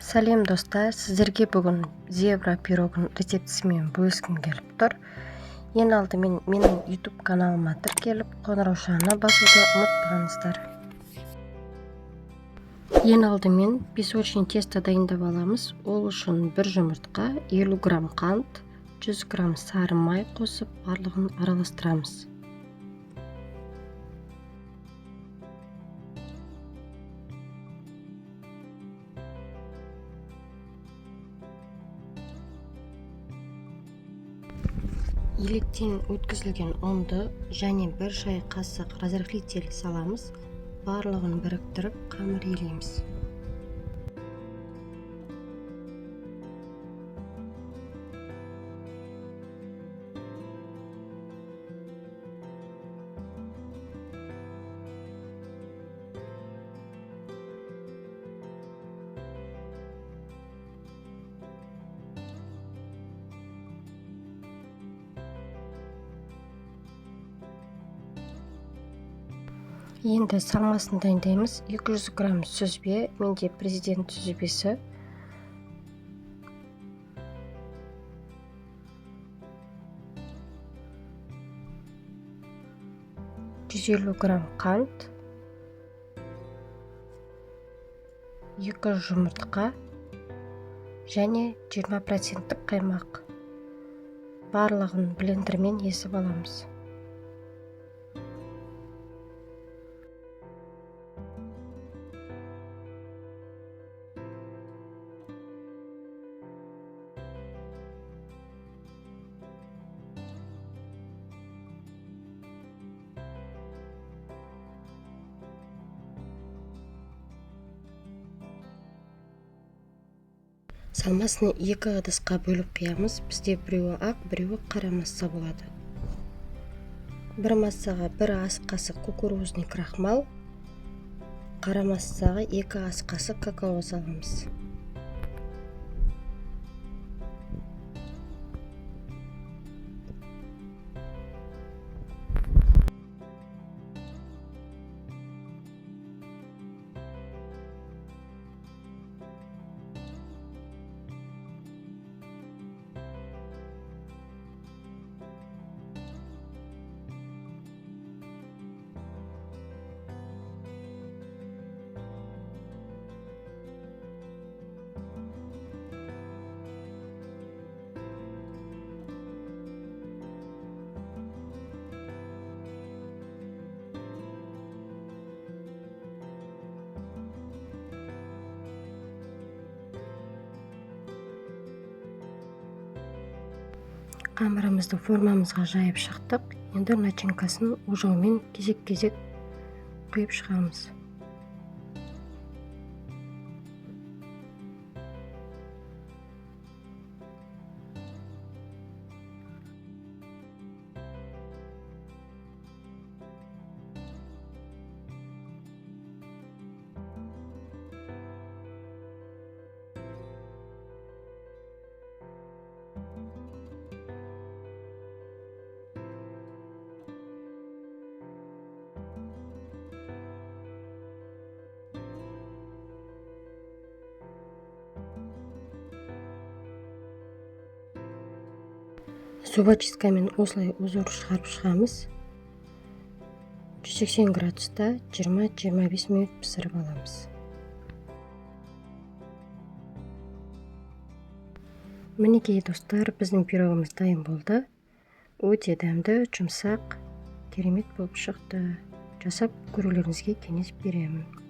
Сәлем достар, сіздерге бүгін зебра пирогын рецептісімен бөліскім келіп тұр. Ең алдымен менің YouTube каналыма тіркеліп, қоңыраушаны басуды ұмытпаңыздар. Ең алдымен песочный тесто дайындап аламыз. Ол үшін 1 жұмыртқа, 50 грамм қант, 100 грамм сары май қосып, барлығын араластырамыз. Електен өткізілген ұнды және 1 шай қасық разрыхлитель саламыз. Барлығын біріктіріп, қамыр илейміз. Енді салмасын дайындаймыз. 200 грамм сүзбе, менде президент сүзбесі. 150 грамм қант, 2 жұмыртқа және 20% қаймақ. Барлығын блендермен езіп аламыз. Салмасын 2 ыдысқа бөліп құямыз. Бізде біреуі ақ, біреуі қара масса болады. Бір массаға 1 ас қасық кукурузный крахмал, қара массаға 2 ас қасық какао саламыз. Қамырымызды формамызға жайып шықтық. Енді начинкасын ужаумен кезек-кезек құйып шығамыз. Зубочисткамен осылай узор шығарып шығамыз. 180 градуста 20-25 минут пісіріп аламыз. Мінекей достар, біздің пирогымыз дайын болды. Өте дәмді, жұмсақ, керемет болып шықты. Жасап көрулеріңізге кеңес беремін.